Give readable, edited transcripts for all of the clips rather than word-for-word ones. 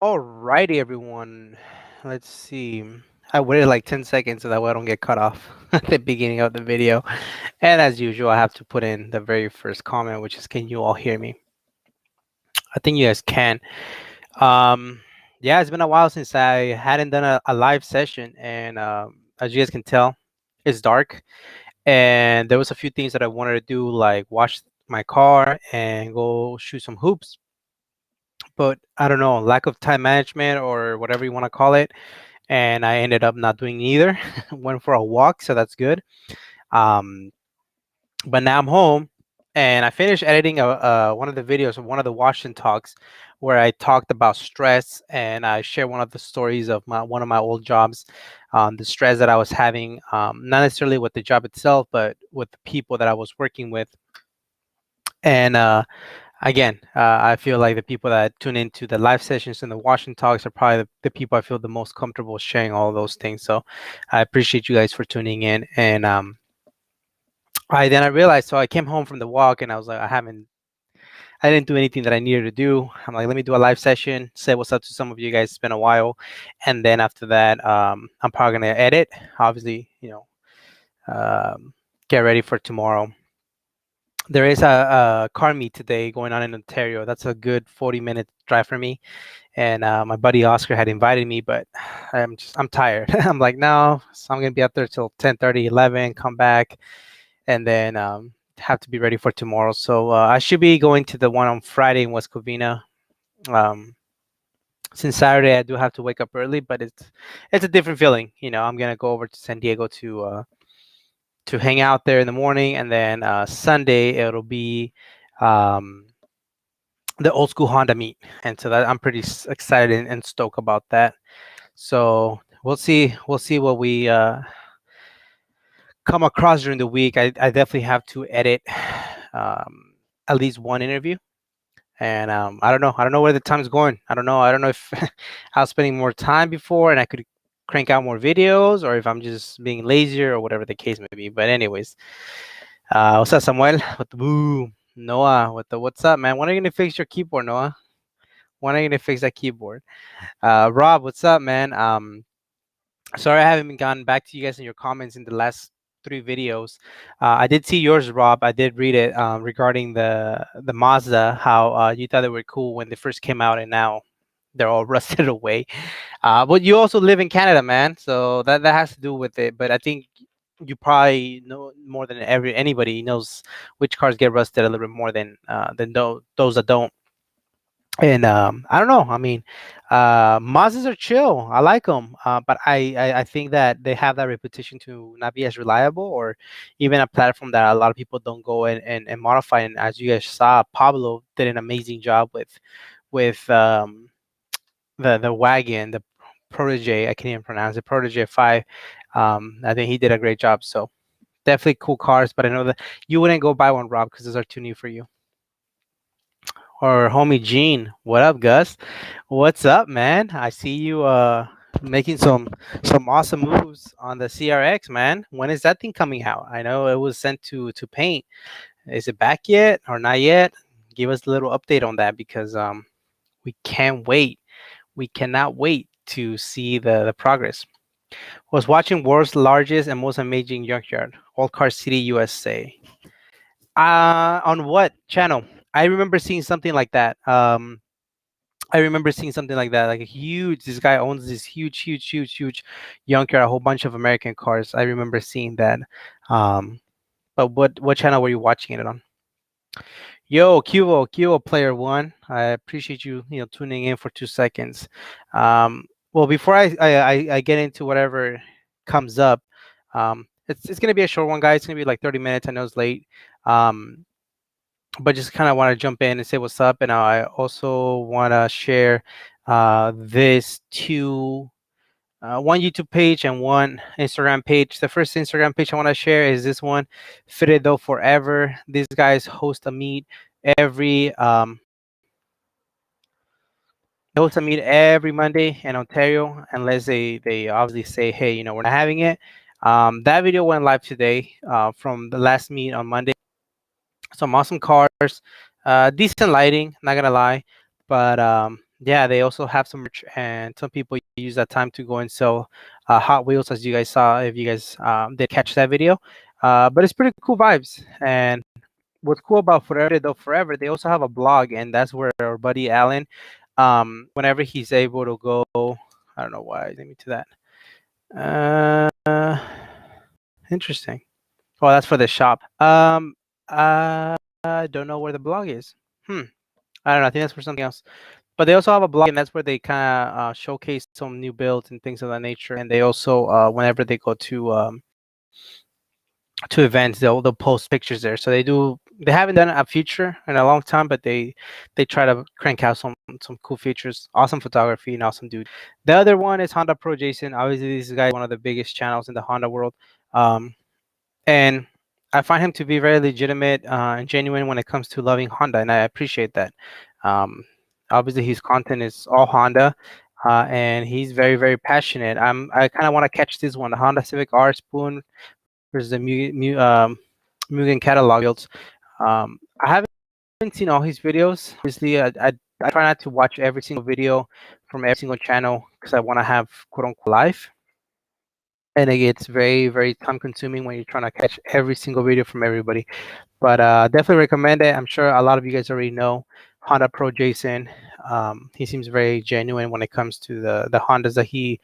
Alrighty, everyone. Let's see. I waited like 10 seconds so that way I don't get cut off at the beginning of the video. And as usual, I have to put in the very first comment, which is, can you all hear me? I think you guys can. Um, yeah, it's been a while since I hadn't done a live session. And as you guys can tell, it's dark. And there was a few things that I wanted to do, like wash my car and go shoot some hoops. But I don't know, lack of time management or whatever you want to call it, and I ended up not doing either. Went for a walk, so that's good. Um, but now I'm home, and I finished editing one of the videos of one of the Washington talks, where I talked about stress, and I shared one of the stories of one of my old jobs, the stress that I was having, not necessarily with the job itself, but with the people that I was working with, and again, I feel like the people that tune into the live sessions and the Washington talks are probably the people I feel the most comfortable sharing all of those things. So I appreciate you guys for tuning in. And I realized, so I came home from the walk and I was like, I didn't do anything that I needed to do. I'm like, let me do a live session, say what's up to some of you guys. It's been a while. And then after that, I'm probably going to edit, obviously, get ready for tomorrow. There is a car meet today going on in Ontario. That's a good 40-minute drive for me. And my buddy Oscar had invited me, but I'm tired. I'm like, no, so I'm gonna be up there till 10:30, 11, come back, and then have to be ready for tomorrow. So I should be going to the one on Friday in West Covina. Um, since Saturday I do have to wake up early, but it's a different feeling. I'm gonna go over to San Diego to hang out there in the morning, and then Sunday it'll be um, the old school Honda meet, and so that I'm pretty excited and stoked about that. So we'll see. We'll see what we come across during the week. I definitely have to edit um, at least one interview, and I don't know. I don't know where the time's going. I don't know. I don't know if I was spending more time before and I could crank out more videos, or if I'm just being lazier or whatever the case may be. But anyways, what's up, Samuel? What the boo? Noah, what's up, man? When are you gonna fix your keyboard, Noah? When are you gonna fix that keyboard? Rob, what's up, man? Sorry I haven't been gotten back to you guys in your comments in the last three videos. I did see yours, Rob. I did read it regarding the Mazda, how you thought they were cool when they first came out, and now they're all rusted away. But you also live in Canada, man, so that has to do with it. But I think you probably know more than anybody knows which cars get rusted a little bit more than those that don't. And I don't know. I mean, Mazdas are chill. I like them, but I think that they have that reputation to not be as reliable, or even a platform that a lot of people don't go and modify. And as you guys saw, Pablo did an amazing job with the wagon, the Protege. I can't even pronounce it. Protege 5. I think he did a great job. So definitely cool cars. But I know that you wouldn't go buy one, Rob, because those are too new for you. Or homie Gene. What up, Gus? What's up, man? I see you making some awesome moves on the CRX, man. When is that thing coming out? I know it was sent to paint. Is it back yet or not yet? Give us a little update on that, because we can't wait. We cannot wait to see the progress. Was watching world's largest and most amazing junkyard, Old Car City, USA. On what channel? I remember seeing something like that. I remember seeing something like that, like a huge. This guy owns this huge junkyard, a whole bunch of American cars. I remember seeing that. But what channel were you watching it on? Yo, Cubo player one. I appreciate you, tuning in for 2 seconds. Well, before I get into whatever comes up, it's gonna be a short one, guys. It's gonna be like 30 minutes. I know it's late. But just kind of want to jump in and say what's up. And I also want to share this to one YouTube page and one Instagram page. The first Instagram page I want to share is this one, Fitted Though Forever. These guys host a meet every Monday in Ontario, unless they obviously say, hey, we're not having it. That video went live today from the last meet on Monday. Some awesome cars, decent lighting, not gonna lie, but Yeah, they also have some merch, and some people use that time to go and sell Hot Wheels, as you guys saw, if you guys did catch that video. But it's pretty cool vibes. And what's cool about Forever though Forever, they also have a blog, and that's where our buddy Alan, whenever he's able to go, I don't know why, let me to that. Interesting. Oh, that's for the shop. I don't know where the blog is. Hmm. I don't know. I think that's for something else. But they also have a blog, and that's where they kind of showcase some new builds and things of that nature. And they also, whenever they go to events, they'll post pictures there. So they do. They haven't done a feature in a long time, but they try to crank out some cool features. Awesome photography and awesome dude. The other one is Honda Pro Jason. Obviously, this guy is one of the biggest channels in the Honda world. Um, and I find him to be very legitimate and genuine when it comes to loving Honda, and I appreciate that. Um, Obviously, his content is all Honda, and he's very passionate. I kind of want to catch this one, the Honda Civic R Spoon versus the Mugen catalog builds. I haven't seen all his videos. Obviously, I try not to watch every single video from every single channel because I want to have quote unquote life, and it gets very time consuming when you're trying to catch every single video from everybody. But definitely recommend it. I'm sure a lot of you guys already know Honda Pro Jason. He seems very genuine when it comes to the Hondas that he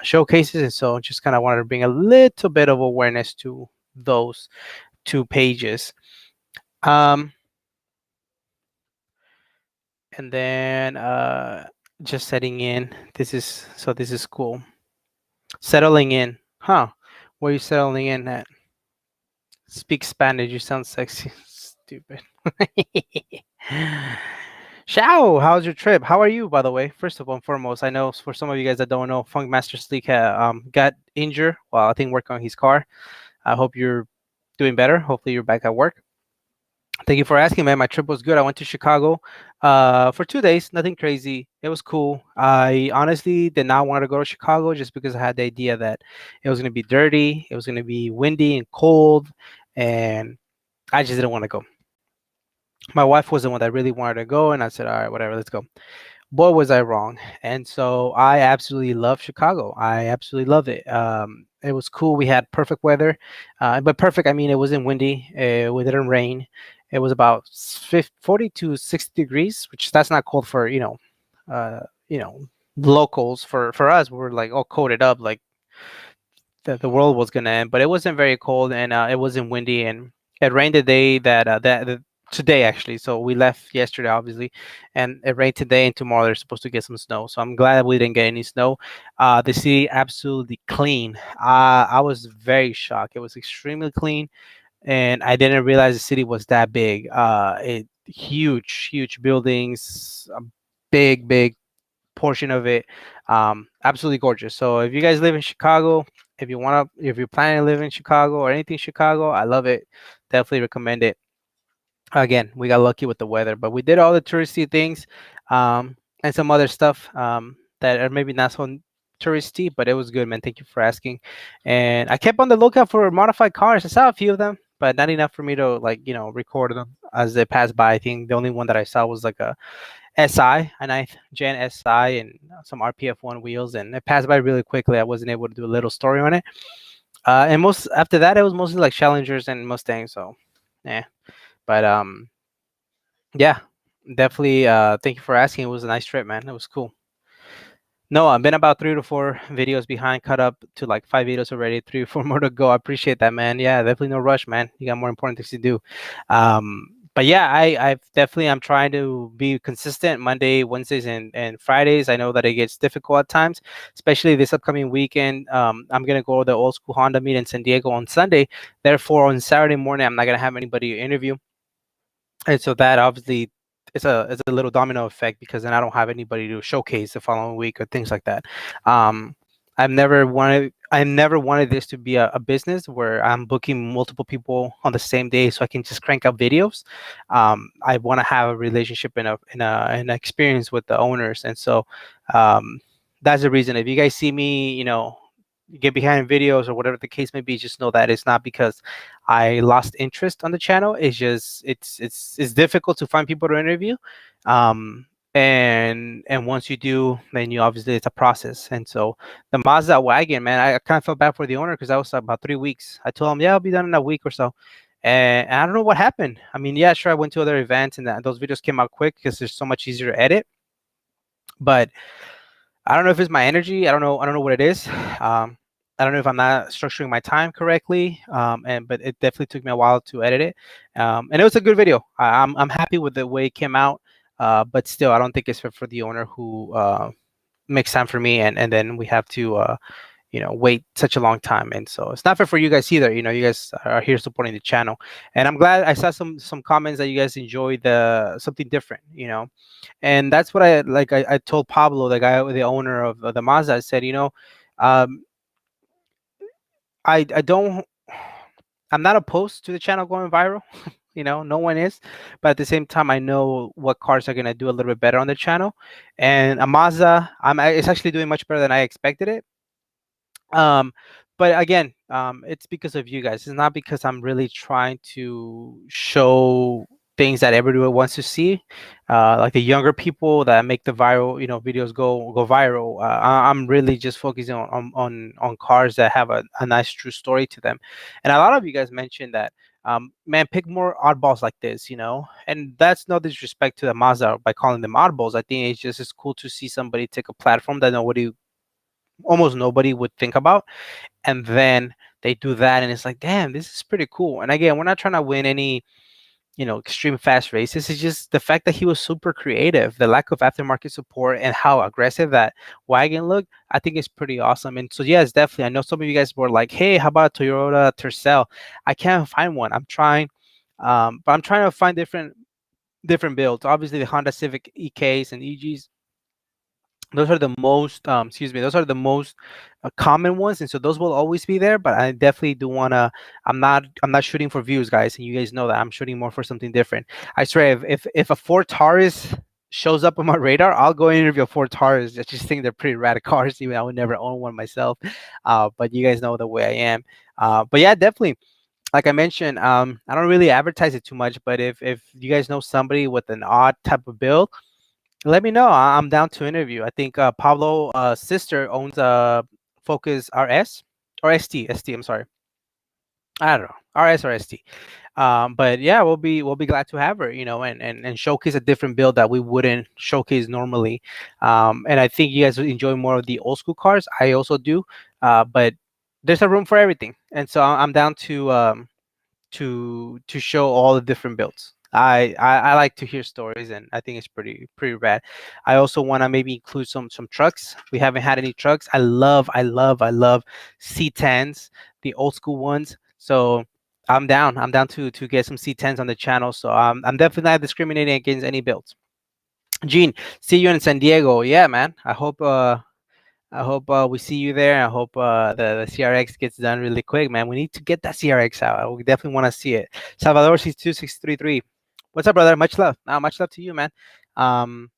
showcases, and so just kind of wanted to bring a little bit of awareness to those two pages. Um, and then just setting in. This is cool. Settling in, huh? Where are you settling in at? Speak Spanish. You sound sexy. Stupid. Shao, how's your trip? How are you, by the way? First of all and foremost, I know for some of you guys that don't know, Funk Master Sleek got injured while I think working on his car. I hope you're doing better. Hopefully, you're back at work. Thank you for asking, man. My trip was good. I went to Chicago for 2 days. Nothing crazy. It was cool. I honestly did not want to go to Chicago just because I had the idea that it was going to be dirty, it was going to be windy and cold, and I just didn't want to go. My wife was the one that really wanted to go, and I said, all right, whatever, let's go. Boy, was I wrong. And so I absolutely love Chicago. I absolutely love it. It was cool. We had perfect weather, but perfect, I mean, it wasn't windy. It didn't rain. It was about 40 to 60 degrees, which that's not cold for, uh, you know, locals. For us, we were like all coated up, like the world was gonna end. But it wasn't very cold, and it wasn't windy, and it rained the day that today actually. So we left yesterday, obviously, and it rained today, and tomorrow they're supposed to get some snow. So I'm glad we didn't get any snow. The city absolutely clean. I was very shocked. It was extremely clean, and I didn't realize the city was that big. It huge buildings, a big portion of it. Absolutely gorgeous. So if you guys live in Chicago, if you're planning to live in Chicago or anything Chicago, I love it. Definitely recommend it. Again, we got lucky with the weather, but we did all the touristy things, and some other stuff that are maybe not so touristy, but it was good, man. Thank you for asking. And I kept on the lookout for modified cars. I saw a few of them, but not enough for me to record them as they pass by. I think the only one that I saw was like a SI, a ninth gen SI, and some RPF1 wheels, and it passed by really quickly. I wasn't able to do a little story on it. And most after that, it was mostly like Challengers and Mustangs. So, yeah. But yeah, definitely. Thank you for asking. It was a nice trip, man. It was cool. No, I've been about 3 to 4 videos behind, caught up to like 5 videos already, 3 or 4 more to go. I appreciate that, man. Yeah, definitely no rush, man. You got more important things to do. But yeah, I'm trying to be consistent Monday, Wednesdays, and Fridays. I know that it gets difficult at times, especially this upcoming weekend. I'm gonna go to the old school Honda meet in San Diego on Sunday. Therefore, on Saturday morning, I'm not gonna have anybody to interview, and so that obviously it's a little domino effect because then I don't have anybody to showcase the following week or things like that. Um, I never wanted this to be a business where I'm booking multiple people on the same day so I can just crank out videos. I want to have a relationship and an experience with the owners, and so um, that's the reason. If you guys see me, get behind videos or whatever the case may be, just know that it's not because I lost interest on the channel. It's just it's difficult to find people to interview. and once you do, then you obviously it's a process. And so the Mazda wagon, man, I kind of felt bad for the owner because I was about 3 weeks. I told him, yeah, I'll be done in a week or so. And I don't know what happened. I mean, yeah, sure, I went to other events and those videos came out quick because they're so much easier to edit. But I don't know if it's my energy. I don't know what it is. I don't know if I'm not structuring my time correctly. And but it definitely took me a while to edit it. And it was a good video. I'm happy with the way it came out. But still, I don't think it's for the owner who makes time for me, and then we have to wait such a long time. And so it's not fair for you guys either. You guys are here supporting the channel, and I'm glad I saw some comments that you guys enjoy the something different. And that's what I told Pablo, the guy, the owner of the Mazda. I said, um, I don't, I'm not opposed to the channel going viral. No one is, but at the same time, I know what cars are gonna do a little bit better on the channel, and a Mazda, it's actually doing much better than I expected it. um but again, it's because of you guys. It's not because I'm really trying to show things that everyone wants to see, like the younger people that make the viral videos go viral. I'm really just focusing on cars that have a nice true story to them. And a lot of you guys mentioned that, man, pick more oddballs like this, and that's no disrespect to the Mazda by calling them oddballs. I think it's cool to see somebody take a platform that nobody, almost nobody, would think about, and then they do that, and it's like, damn, this is pretty cool. And again, we're not trying to win any extreme fast races. It's just the fact that he was super creative, the lack of aftermarket support, and how aggressive that wagon looked. I think is pretty awesome. And so yes, definitely, I know some of you guys were like, hey, how about Toyota Tercel? I can't find one. I'm trying, but I'm trying to find different builds. Obviously the Honda Civic EKs and EGs, those are the most those are the most common ones, and so those will always be there. But I definitely do want to, I'm not shooting for views, guys, and you guys know that I'm shooting more for something different. I swear, if a Ford Taurus shows up on my radar, I'll go interview a Ford Taurus. I just think they're pretty rad cars, even I would never own one myself. But you guys know the way I am. But yeah, definitely, like I mentioned, I don't really advertise it too much, but if you guys know somebody with an odd type of build, let me know. I'm down to interview. I think Pablo sister owns a Focus RS or ST. ST. I'm sorry. I don't know, RS or ST. But yeah, we'll be glad to have her. And showcase a different build that we wouldn't showcase normally. And I think you guys will enjoy more of the old school cars. I also do. But there's a room for everything, and so I'm down to show all the different builds. I like to hear stories, and I think it's pretty rad. I also want to maybe include some trucks. We haven't had any trucks. I love C10s, the old school ones. So I'm down to get some C10s on the channel. So I'm definitely not discriminating against any builds. Gene, see you in San Diego. Yeah, man. I hope we see you there. I hope the CRX gets done really quick, man. We need to get that CRX out. We definitely want to see it. Salvador sees 2633. What's up, brother? Much love. Much love to you, man. Um,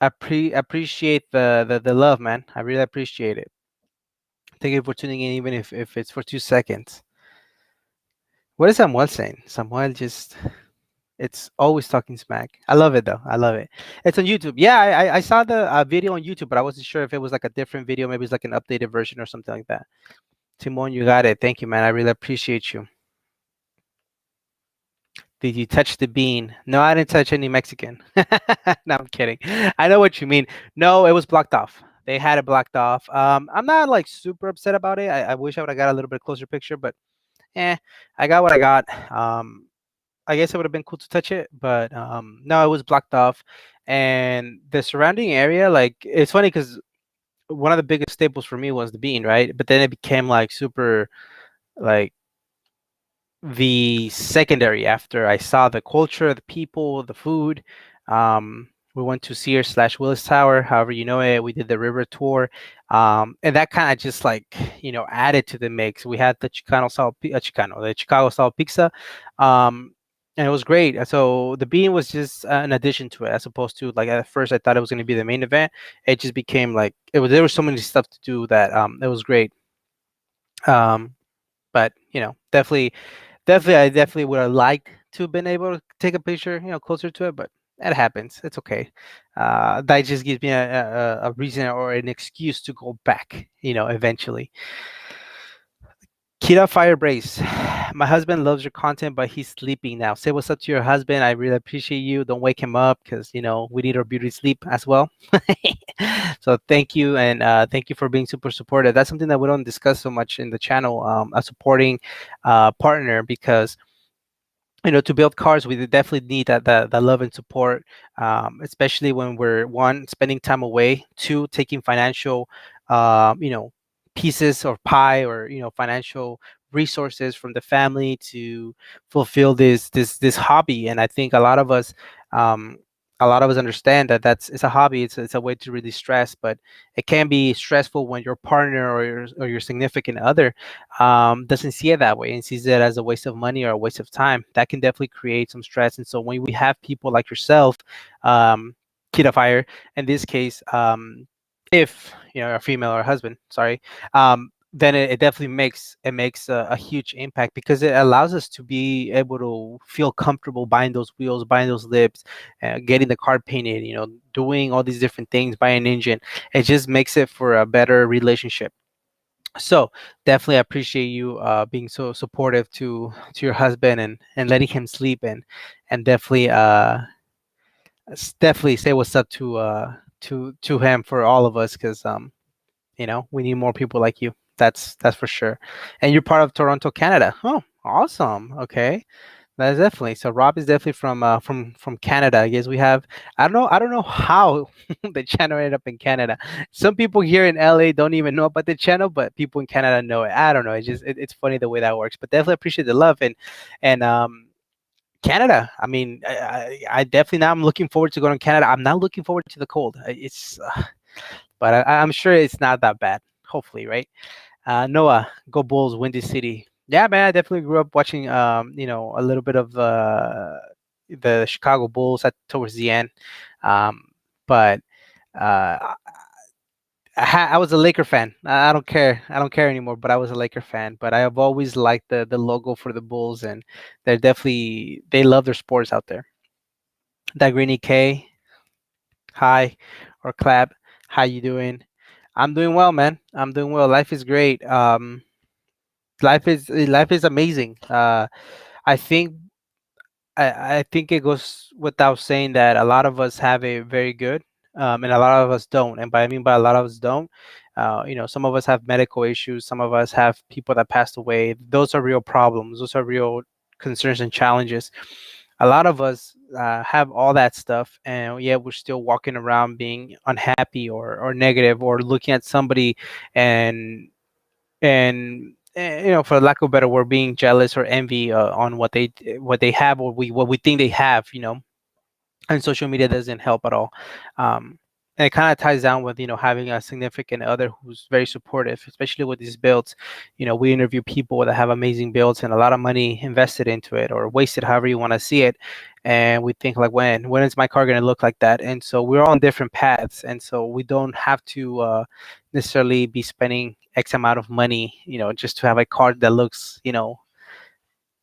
appreciate the love, man. I really appreciate it. Thank you for tuning in, even if it's for 2 seconds. What is Samuel saying? Samuel just, it's always talking smack. I love it though. I love it. It's on YouTube. Yeah, I saw the video on YouTube, but I wasn't sure if it was like a different video. Maybe it's like an updated version or something like that. Timon, you got it. Thank you, man. I really appreciate you. Did you touch the bean? No, I didn't touch any Mexican. No, I'm kidding. I know what you mean. No, it was blocked off. They had it blocked off. I'm not like super upset about it. I wish I would have got a little bit closer picture, but I got what I got. I guess it would have been cool to touch it, but no, it was blocked off. And the surrounding area, like, it's funny because one of the biggest staples for me was the bean, right? But then it became like super, like, the secondary after I saw the culture, the people, the food. We went to Sears slash Willis Tower, however you know it. We did the river tour, and that kind of just like added to the mix. We had the the Chicago style pizza, and it was great. So the bean was just an addition to it, as opposed to, like, at first I thought it was going to be the main event. It just became like it was. There was so many stuff to do that it was great. But definitely, I definitely would have liked to have been able to take a picture, closer to it, but It happens. It's okay. That just gives me a reason or an excuse to go back, eventually. Kira Fire Brace. My husband loves your content, but he's sleeping now. Say what's up to your husband. I really appreciate you. Don't wake him up because, we need our beauty sleep as well. So thank you. And thank you for being super supportive. That's something that we don't discuss so much in the channel, a supporting partner, because to build cars, we definitely need that love and support, especially when we're, one, spending time away, two, taking financial, pieces or pie, or financial resources from the family to fulfill this hobby. And I think um, a lot of us understand that it's a hobby. It's a way to really stress, but it can be stressful when your partner or your significant other doesn't see it that way and sees it as a waste of money or a waste of time. That can definitely create some stress. And so when we have people like yourself, um, Kid of Fire, in this case, if a female or a husband, sorry, then it definitely makes a huge impact, because it allows us to be able to feel comfortable buying those wheels, buying those lips, getting the car painted, doing all these different things, buying an engine. It just makes it for a better relationship. So definitely appreciate you being so supportive to your husband, and letting him sleep, and definitely definitely say what's up to him for all of us, because we need more people like you. That's for sure. And you're part of Toronto, Canada. Oh, awesome. Okay. That's definitely. So Rob is definitely from Canada. I guess we have. I don't know how the channel ended up in Canada. Some people here in LA don't even know about the channel, but people in Canada know it. I don't know. It's funny the way that works. But definitely appreciate the love, and Canada. I mean, I definitely, now I'm looking forward to going to Canada. I'm not looking forward to the cold. But I'm sure it's not that bad. Hopefully, right? Noah, go Bulls, Windy City. Yeah, man, I definitely grew up watching, a little bit of the Chicago Bulls towards the end. Um, but I was a Laker fan. I don't care. I don't care anymore. But I was a Laker fan. But I have always liked the logo for the Bulls, and they love their sports out there. That Greeny K, hi, or clap. How you doing? I'm doing well, man. I'm doing well. Life is great. Life is amazing. I think I think it goes without saying that a lot of us have it very good, and a lot of us don't. And by a lot of us don't, some of us have medical issues. Some of us have people that passed away. Those are real problems. Those are real concerns and challenges. A lot of us have all that stuff, and yet we're still walking around being unhappy or negative, or looking at somebody and for lack of a better word, being jealous or envy on what they have, or what we think they have, and social media doesn't help at all. And it kind of ties down with having a significant other who's very supportive, especially with these builds. We interview people that have amazing builds and a lot of money invested into it, or wasted, however you want to see it, and we think like, when is my car going to look like that? And so we're on different paths, and so we don't have to necessarily be spending X amount of money, just to have a car that looks,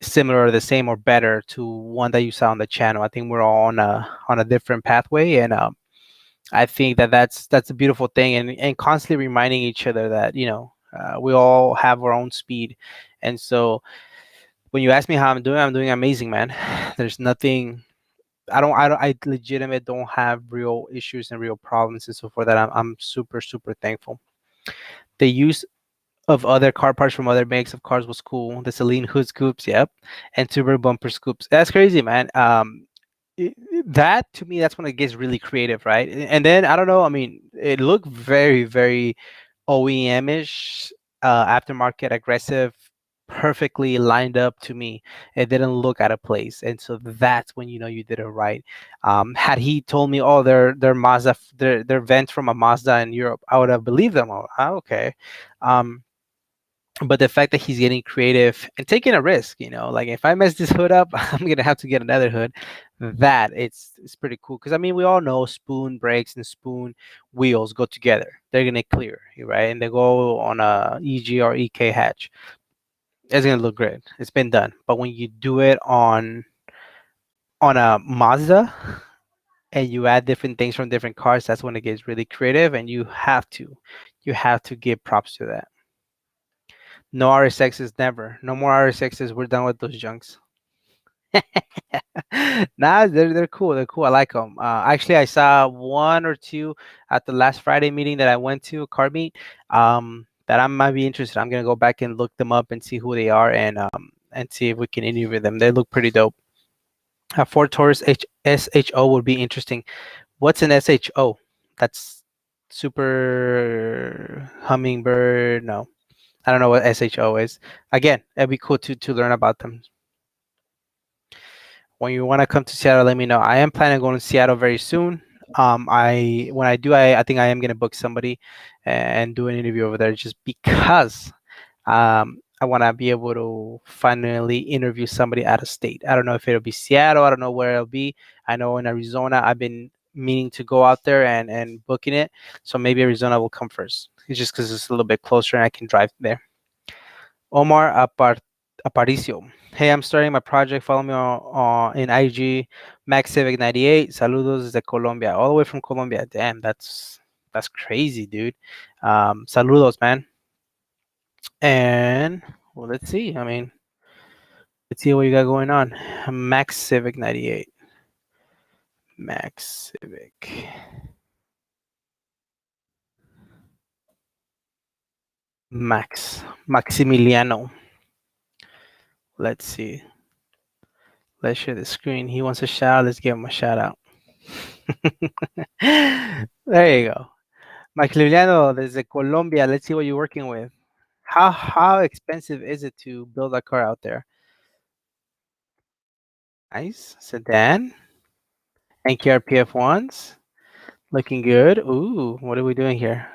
similar or the same or better to one that you saw on the channel. I think we're all on a different pathway, and I think that's a beautiful thing, and constantly reminding each other that we all have our own speed. And so when you ask me how I'm doing amazing, man. There's nothing. I legitimate don't have real issues and real problems, and so for that I'm super super thankful. The use of other car parts from other makes of cars was cool. The Celine hood scoops, yep, and tuber bumper scoops. That's crazy, man. That, to me, that's when it gets really creative, right? And then I don't know. I mean, it looked very, very OEM-ish, aftermarket, aggressive, perfectly lined up to me. It didn't look out of place, and so that's when you did it right. Had he told me, "Oh, they're Mazda, they're vent from a Mazda in Europe," I would have believed them. Oh, okay. Um, but the fact that he's getting creative and taking a risk, like, if I mess this hood up, I'm gonna have to get another hood. That it's pretty cool, because I mean, we all know spoon brakes and spoon wheels go together. They're gonna clear, right? And they go on a EG or EK hatch. It's gonna look great. It's been done. But when you do it on a Mazda, and you add different things from different cars, that's when it gets really creative, and you have to give props to that. No RSXs, never. No more RSXs. We're done with those junks. Nah, they're cool. They're cool. I like them. Actually, I saw one or two at the last Friday meeting that I went to, a car meet. That I might be interested. I'm gonna go back and look them up and see who they are, and see if we can interview them. They look pretty dope. Ford Taurus SHO would be interesting. What's an SHO? That's super hummingbird. No, I don't know what SHO is. Again, it'd be cool to learn about them. When you want to come to Seattle, let me know. I am planning on going to Seattle very soon. I when I do, I think I am gonna book somebody and do an interview over there, just because I want to be able to finally interview somebody out of state. I don't know if it'll be Seattle. I don't know where it'll be. I know in Arizona, I've been meaning to go out there and booking it. So maybe Arizona will come first. It's just because it's a little bit closer and I can drive there. Omar Aparicio. Hey, I'm starting my project. Follow me on in IG, Max Civic 98. Saludos de Colombia, all the way from Colombia. Damn, that's crazy, dude. Saludos, man. And well, let's see. I mean, let's see what you got going on. Max Civic 98. Max Civic. Maximiliano. Let's see. Let's share the screen. He wants a shout out. Let's give him a shout out. There you go. Maximiliano, desde Colombia. Let's see what you're working with. How expensive is it to build a car out there? Nice. Sedan. NKRPF ones. Looking good. Ooh, what are we doing here?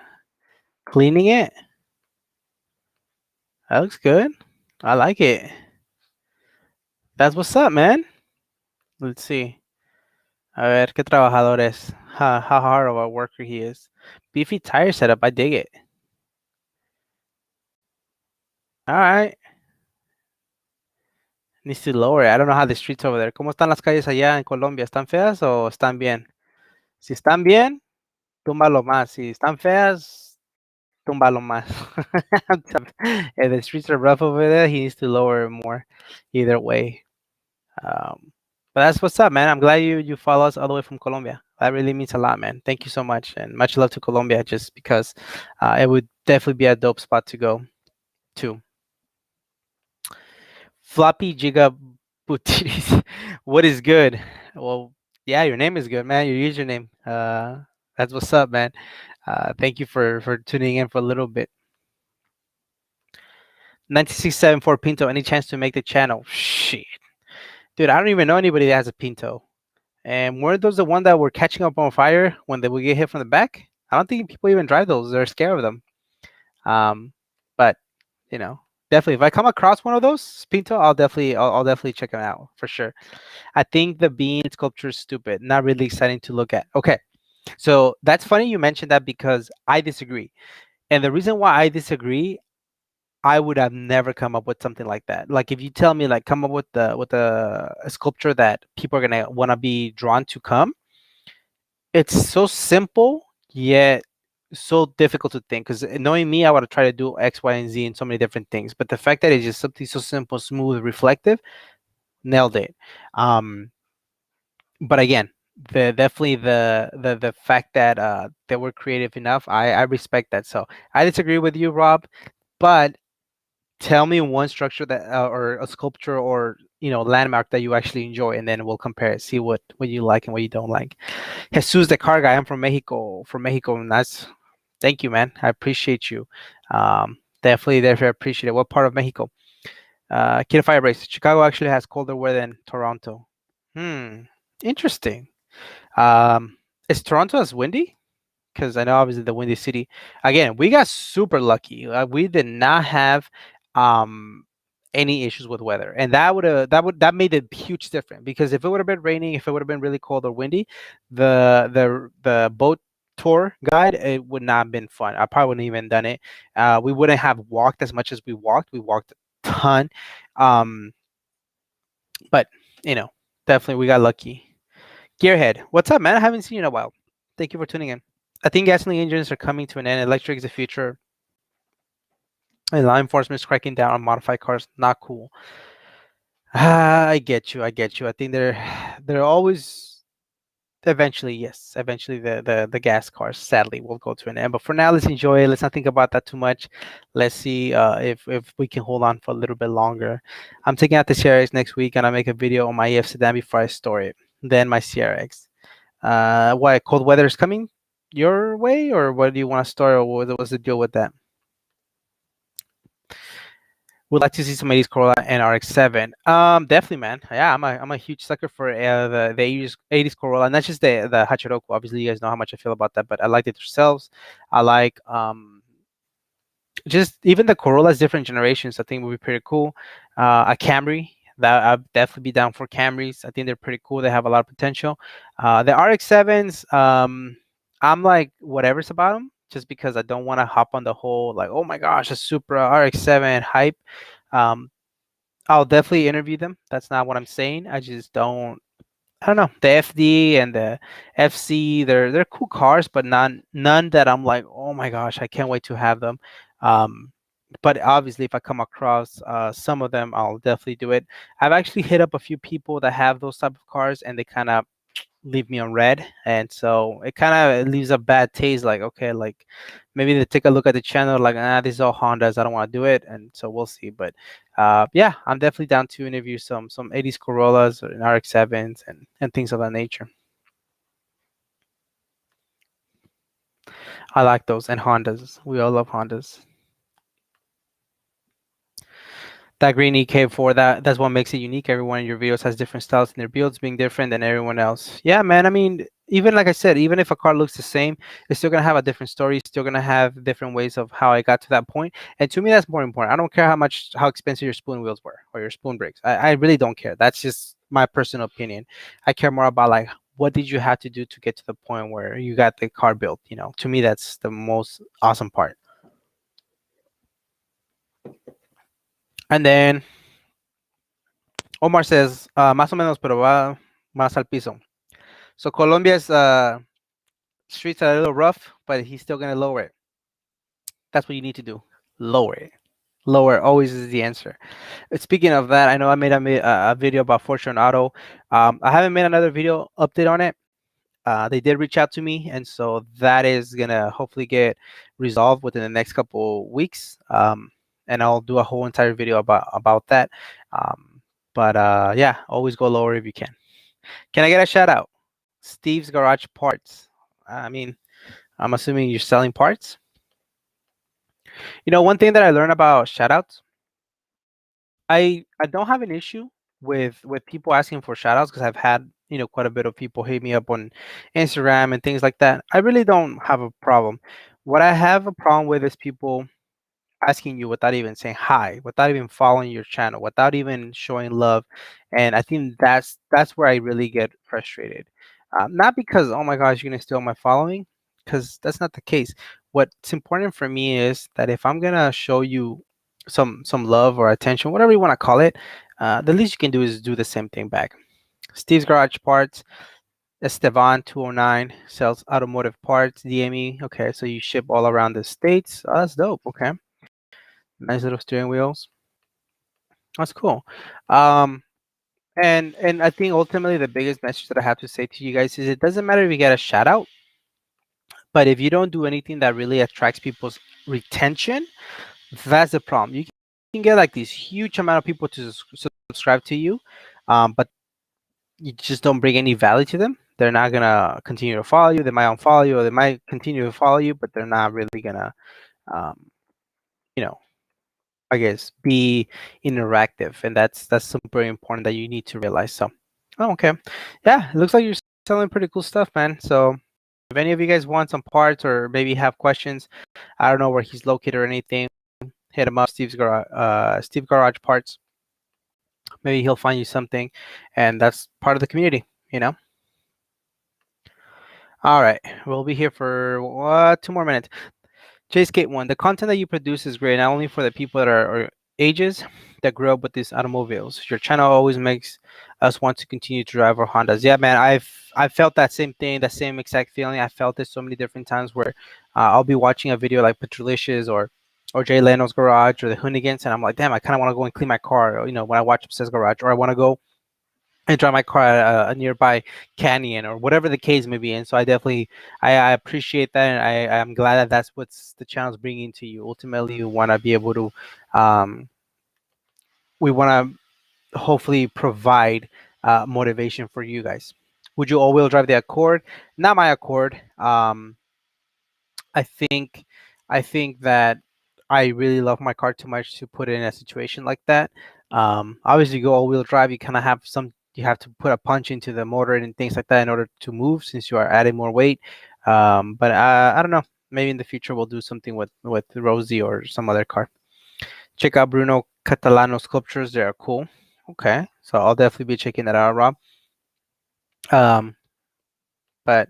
Cleaning it. That looks good. I like it. That's what's up, man. Let's see. A ver, qué trabajador es. How hard of a worker he is. Beefy tire setup. I dig it. All right. Needs to lower it. I don't know how the streets over there. ¿Cómo están las calles allá en Colombia? ¿Están feas o están bien? Si están bien, túmbalo más. Si están feas, túmbalo más. If the streets are rough over there, he needs to lower it more. Either way. But that's what's up, man. I'm glad you follow us all the way from Colombia. That really means a lot, man. Thank you so much, and much love to Colombia. Just because it would definitely be a dope spot to go to. Floppy Giga Butiris. What is good? Well, yeah, your name is good, man. Your username. That's what's up, man. Thank you for tuning in for a little bit. 9674 Pinto. Any chance to make the channel? Shit, dude. I don't even know anybody that has a Pinto. And weren't those the one that were catching up on fire when they would get hit from the back? I don't think people even drive those. They're scared of them. But you know, definitely, if I come across one of those Pinto, I'll definitely check them out for sure. I think the bean sculpture is stupid. Not really exciting to look at. Okay, so that's funny you mentioned that because I disagree. And the reason why I disagree, I would have never come up with something like that. Like if you tell me like come up with a sculpture that people are gonna want to be drawn to come, it's so simple yet so difficult to think. Because knowing me, I would try to do X, Y, and Z and so many different things. But the fact that it's just something so simple, smooth, reflective, nailed it. But again, the fact that they were creative enough, I respect that. So I disagree with you, Rob, but tell me one structure that or a sculpture or landmark that you actually enjoy, and then we'll compare it, see what you like and what you don't like. Jesus, the car guy. I'm from Mexico. And that's thank you, man. I appreciate you. Definitely appreciate it. What part of Mexico? Kid Fire Race. Chicago actually has colder weather than Toronto. Interesting. Is Toronto as windy? Because I know obviously the windy city. Again, we got super lucky. We did not have any issues with weather, and that made a huge difference. Because if it would have been raining, if it would have been really cold or windy, the boat tour guide, it would not have been fun. I probably wouldn't even done it. We wouldn't have walked as much as we walked. We walked a ton, but definitely we got lucky. Gearhead, what's up, man? I haven't seen you in a while. Thank you for tuning in. I think gasoline engines are coming to an end. Electric is the future. And law enforcement is cracking down on modified cars. Not cool. I get you. I get you. I think they're always eventually, yes, eventually the gas cars sadly will go to an end. But for now, let's enjoy it. Let's not think about that too much. Let's see if we can hold on for a little bit longer. I'm taking out the CRX next week, and I'll make a video on my EF sedan before I store it. Then my CRX. Why cold weather is coming your way, or what do you want to store, or what's the deal with that? Would like to see some 80s Corolla and RX-7. Definitely, man. Yeah, I'm a huge sucker for the 80s Corolla, and not just the Hachiroku. Obviously, you guys know how much I feel about that, but I like it themselves. I like just even the Corollas, different generations. I think would be pretty cool. A Camry, that I'd definitely be down for Camrys. I think they're pretty cool. They have a lot of potential. The RX-7s, I'm like whatever's about them, just because I don't want to hop on the whole like, oh my gosh, a Supra RX-7 hype. Um, I'll definitely interview them. That's not what I'm saying. I just don't. I don't know. The FD and the FC, they're cool cars, but none that I'm like, oh my gosh, I can't wait to have them. Um, but obviously, if I come across some of them, I'll definitely do it. I've actually hit up a few people that have those type of cars, and they kind of leave me on red, and so it kind of leaves a bad taste. Like, okay, like maybe they take a look at the channel, like, this is all Hondas. I don't want to do it, and so we'll see. But yeah, I'm definitely down to interview some 80s Corollas and RX-7s and things of that nature. I like those, and Hondas. We all love Hondas. That green EK4, that's what makes it unique. Every one of your videos has different styles and their builds being different than everyone else. Yeah, man. I mean, even like I said, even if a car looks the same, it's still gonna have a different story. It's still gonna have different ways of how I got to that point. And to me, that's more important. I don't care how expensive your spoon wheels were or your spoon brakes. I really don't care. That's just my personal opinion. I care more about like what did you have to do to get to the point where you got the car built. To me, that's the most awesome part. And then Omar says, más o menos, pero va más al piso. So Colombia's streets are a little rough, but he's still gonna lower it. That's what you need to do. Lower it. Lower always is the answer. Speaking of that, I know I made a video about Fortune Auto. I haven't made another video update on it. They did reach out to me, and so that is gonna hopefully get resolved within the next couple weeks. And I'll do a whole entire video about that. But yeah, always go lower if you can. Can I get a shout out? Steve's Garage Parts. I mean, I'm assuming you're selling parts. One thing that I learned about shout outs, I don't have an issue with people asking for shout outs, because I've had, quite a bit of people hit me up on Instagram and things like that. I really don't have a problem. What I have a problem with is people asking you without even saying hi, without even following your channel, without even showing love. And I think that's where I really get frustrated. Not because, oh my gosh, you're gonna steal my following, because that's not the case. What's important for me is that if I'm gonna show you some love or attention, whatever you want to call it, the least you can do is do the same thing back. Steve's Garage Parts. Estevan 209 sells automotive parts. DME. Okay, so you ship all around the states. Oh, that's dope. Okay. Nice little steering wheels. That's cool. Um, and I think ultimately the biggest message that I have to say to you guys is it doesn't matter if you get a shout out, but if you don't do anything that really attracts people's retention, that's the problem. You can get like this huge amount of people to subscribe to you, but you just don't bring any value to them. They're not gonna continue to follow you. They might unfollow you, or they might continue to follow you, but they're not really gonna, um, you know, I guess, be interactive, and that's super important that you need to realize. So, oh, okay, yeah, it looks like you're selling pretty cool stuff, man. So, if any of you guys want some parts or maybe have questions, I don't know where he's located or anything, hit him up, Steve Garage Parts. Maybe he'll find you something, and that's part of the community. All right, we'll be here for 2 more minutes. Skate 1, the content that you produce is great, not only for the people that are ages that grew up with these automobiles. Your channel always makes us want to continue to drive our Hondas. Yeah, man, I felt that same thing, that same exact feeling. I felt it so many different times where I'll be watching a video like Patrolicious or Jay Leno's Garage or the Hoonigans, and I'm like, damn, I kind of want to go and clean my car. Or, when I watch Obsessed Garage, or I want to go and drive my car at a nearby canyon or whatever the case may be. And so I definitely I appreciate that, and I'm glad that that's what's the channel's bringing to you. Ultimately, you want to be able to um, we want to hopefully provide motivation for you guys. Would you all-wheel drive the Accord? Not my Accord. I think I think that I really love my car too much to put it in a situation like that. Obviously, you go all-wheel drive, you kind of have you have to put a punch into the motor and things like that in order to move, since you are adding more weight. But I don't know. Maybe in the future we'll do something with Rosie or some other car. Check out Bruno Catalano's sculptures; they are cool. Okay, so I'll definitely be checking that out, Rob. Um, but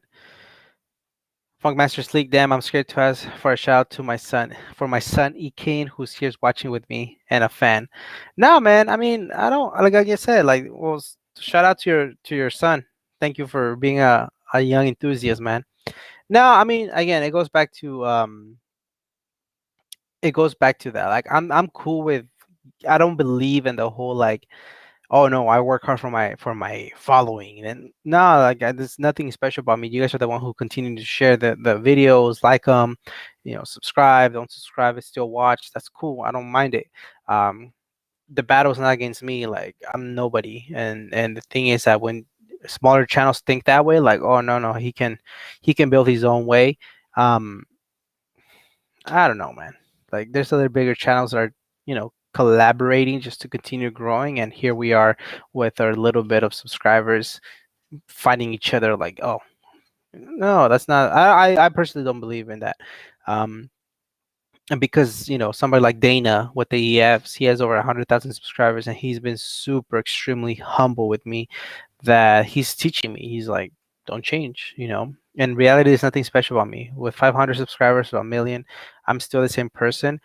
Funkmaster Sleek, damn, I'm scared to ask for a shout out to my son, for my son Ekane, who's here watching with me and a fan. No, man, I mean, I don't like I said, like, well, shout out to your son. Thank you for being a young enthusiast, man. No, I mean, again, it goes back to that. Like, I'm cool with. I don't believe in the whole like, oh no, I work hard for my following. And no, like there's nothing special about me. You guys are the one who continue to share the videos, like them, subscribe, don't subscribe, and still watch. That's cool. I don't mind it. Um, the battle's not against me. Like, I'm nobody. And the thing is that when smaller channels think that way, like, oh no no, he can build his own way. Um, I don't know, man. Like, there's other bigger channels that are, collaborating just to continue growing, and here we are with our little bit of subscribers fighting each other. Like, oh no, that's not. I personally don't believe in that. Um, and because somebody like Dana with the EFs, he has over 100,000 subscribers, and he's been super extremely humble with me, that he's teaching me. He's like, don't change. In reality, there's nothing special about me. With 500 subscribers to a million, I'm still the same person.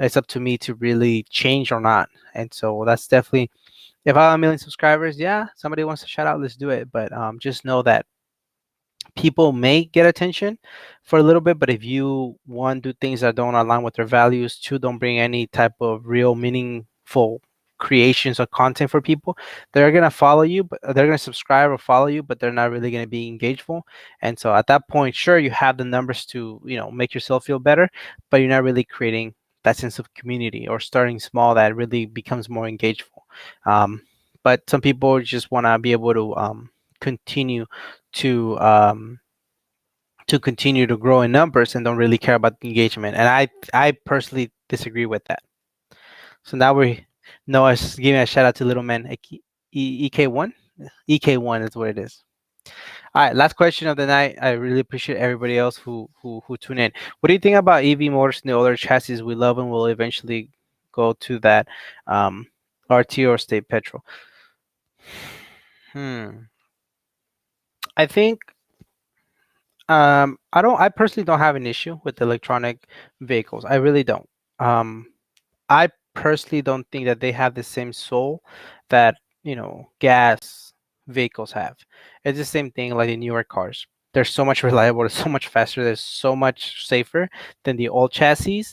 It's up to me to really change or not. And so that's definitely, if I have a million subscribers, yeah, somebody wants to shout out, let's do it. But just know that people may get attention for a little bit, but if you, one, do things that don't align with their values, two, don't bring any type of real meaningful creations or content for people, they're going to follow you, but they're going to subscribe or follow you, but they're not really going to be engageful. And so at that point, sure, you have the numbers to make yourself feel better, but you're not really creating that sense of community or starting small that really becomes more engageful. But some people just want to be able to continue to continue to grow in numbers and don't really care about the engagement. And I personally disagree with that. So now we Noah's giving a shout out to little man EK1. EK1 is what it is. All right, last question of the night. I really appreciate everybody else who tune in. What do you think about EV motors and the older chassis we love and will eventually go to that RT or state petrol? I think I personally don't have an issue with electronic vehicles. I really don't. Um, I personally don't think that they have the same soul that, gas vehicles have. It's the same thing like the newer cars. They're so much reliable, they're so much faster, they're so much safer than the old chassis.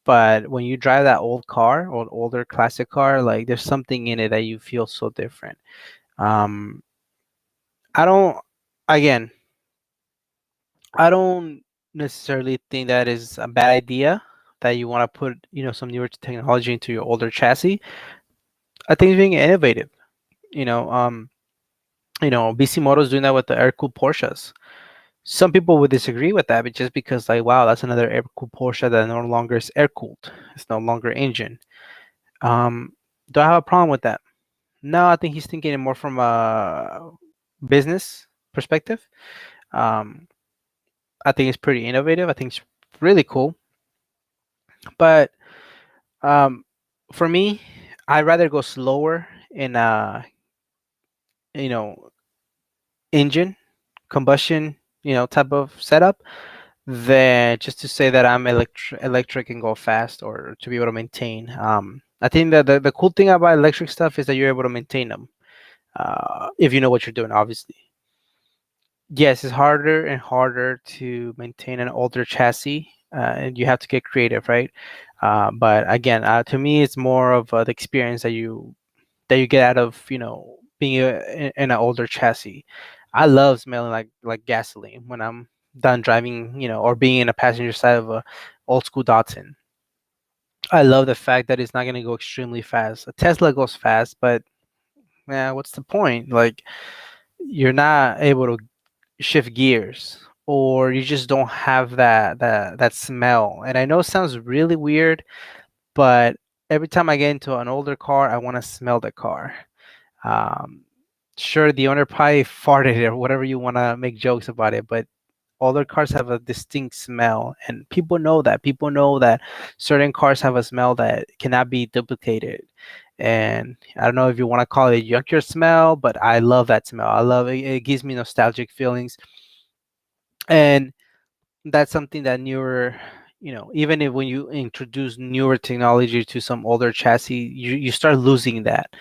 But when you drive that old car or older classic car, like there's something in it that you feel so different. Um, I don't, again, I don't necessarily think that is a bad idea that you want to put, some newer technology into your older chassis. I think it's being innovative. You know, um, BC Motors doing that with the air-cooled Porsches. Some people would disagree with that, but just because, like, wow, that's another air-cooled Porsche that no longer is air-cooled. It's no longer engine. Um, do I have a problem with that? No, I think he's thinking it more from a business perspective. Um, I think it's pretty innovative. I think it's really cool. But um, for me, I'd rather go slower in a you know engine combustion type of setup than just to say that I'm electric and go fast or to be able to maintain. I think that the cool thing about electric stuff is that you're able to maintain them if you know what you're doing, obviously. Yes, it's harder and harder to maintain an older chassis, and you have to get creative, right? But again, to me, it's more of the experience that you get out of being in an older chassis. I love smelling like gasoline when I'm done driving, or being in a passenger side of a old school Datsun. I love the fact that it's not going to go extremely fast. A Tesla goes fast, but man, what's the point? Like you're not able to shift gears, or you just don't have that smell. And I know it sounds really weird, but every time I get into an older car, I want to smell the car. Um, sure, the owner probably farted or whatever you want to make jokes about it, but older cars have a distinct smell, and people know that. People know that certain cars have a smell that cannot be duplicated. And I don't know if you want to call it a junkyard smell, but I love that smell. I love it. It gives me nostalgic feelings, and that's something that newer, even if when you introduce newer technology to some older chassis, you start losing that.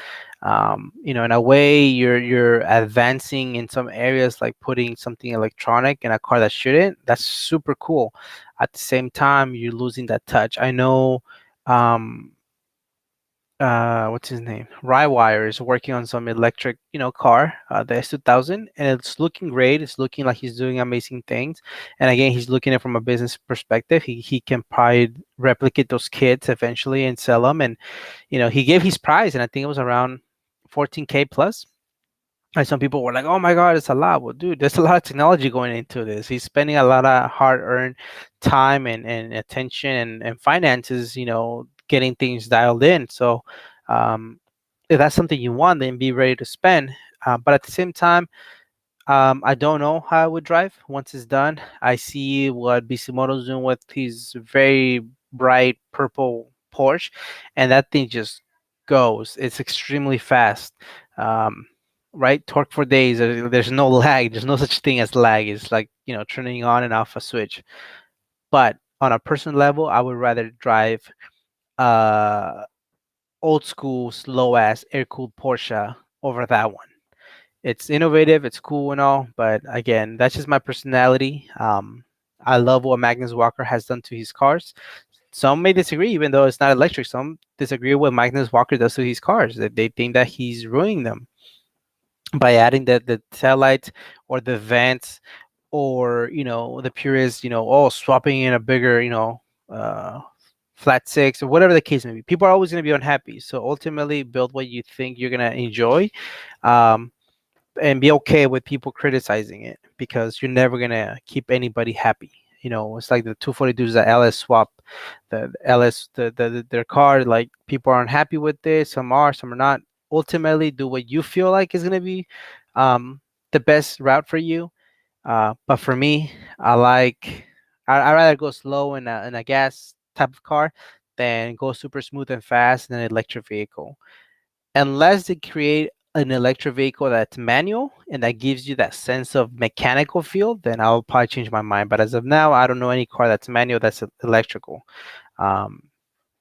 In a way, you're advancing in some areas, like putting something electronic in a car that shouldn't. That's super cool. At the same time, you're losing that touch. I know. um, what's his name? Rywire is working on some electric, car, the S2000, and it's looking great. It's looking like he's doing amazing things. And again, he's looking at it from a business perspective. He can probably replicate those kits eventually and sell them. And he gave his price, and I think it was around 14K plus. And some people were like, "Oh my God, it's a lot." Well, dude, there's a lot of technology going into this. He's spending a lot of hard-earned time and attention and finances, getting things dialed in. So, um, if that's something you want, then be ready to spend. But at the same time, I don't know how it would drive once it's done. I see what Bisimoto's doing with his very bright purple Porsche, and that thing just goes. It's extremely fast. Um, right? Torque for days. There's no lag. There's no such thing as lag. It's like, turning on and off a switch. But on a personal level, I would rather drive uh old school, slow ass air cooled Porsche over that one. It's innovative, it's cool and all, but again, that's just my personality. I love what Magnus Walker has done to his cars. Some may disagree, even though it's not electric. Some disagree with what Magnus Walker does to his cars. That they think that he's ruining them by adding the taillights or the vents, or the purists, swapping in a bigger, uh, flat six, or whatever the case may be. People are always going to be unhappy. So ultimately, build what you think you're going to enjoy. Um, and be okay with people criticizing it, because you're never gonna keep anybody happy. It's like the 242s, the LS swap, the LS, their car. Like, people aren't happy with this. Some are, some are not. Ultimately, do what you feel like is gonna be um, the best route for you. But for me, I rather go slow in a gas type of car than go super smooth and fast in an electric vehicle, unless they create an electric vehicle that's manual and that gives you that sense of mechanical feel. Then I'll probably change my mind. But as of now, I don't know any car that's manual that's electrical. Um,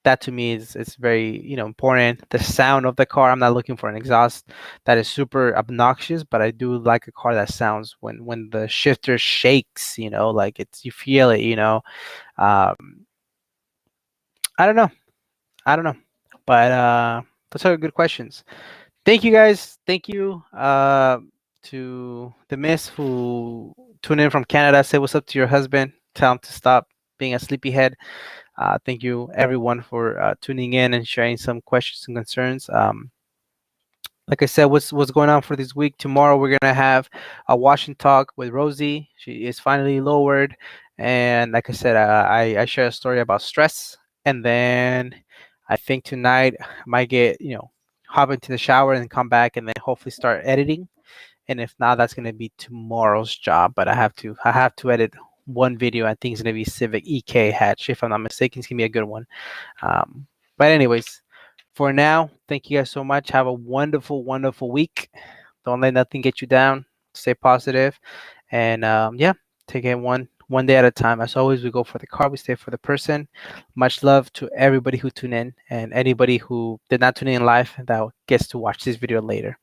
that to me is it's very, important. The sound of the car. I'm not looking for an exhaust that is super obnoxious, but I do like a car that sounds when the shifter shakes. Like it's, you feel it. Um, I don't know. I don't know. But those are good questions. Thank you, guys. Thank you to the miss who tuned in from Canada. Say what's up to your husband. Tell him to stop being a sleepyhead. Thank you, everyone, for tuning in and sharing some questions and concerns. Like I said, what's going on for this week? Tomorrow we're gonna have a wash and talk with Rosie. She is finally lowered, and like I said, I share a story about stress, and then I think tonight I might get, hop into the shower and come back, and then hopefully start editing. And if not, that's gonna be tomorrow's job. But I have to edit one video. I think it's gonna be Civic EK hatch, if I'm not mistaken. It's gonna be a good one. Um, but anyways, for now, thank you guys so much. Have a wonderful, wonderful week. Don't let nothing get you down. Stay positive, and yeah, take it one one day at a time. As always, we go for the car, we stay for the person. Much love to everybody who tuned in and anybody who did not tune in live that gets to watch this video later.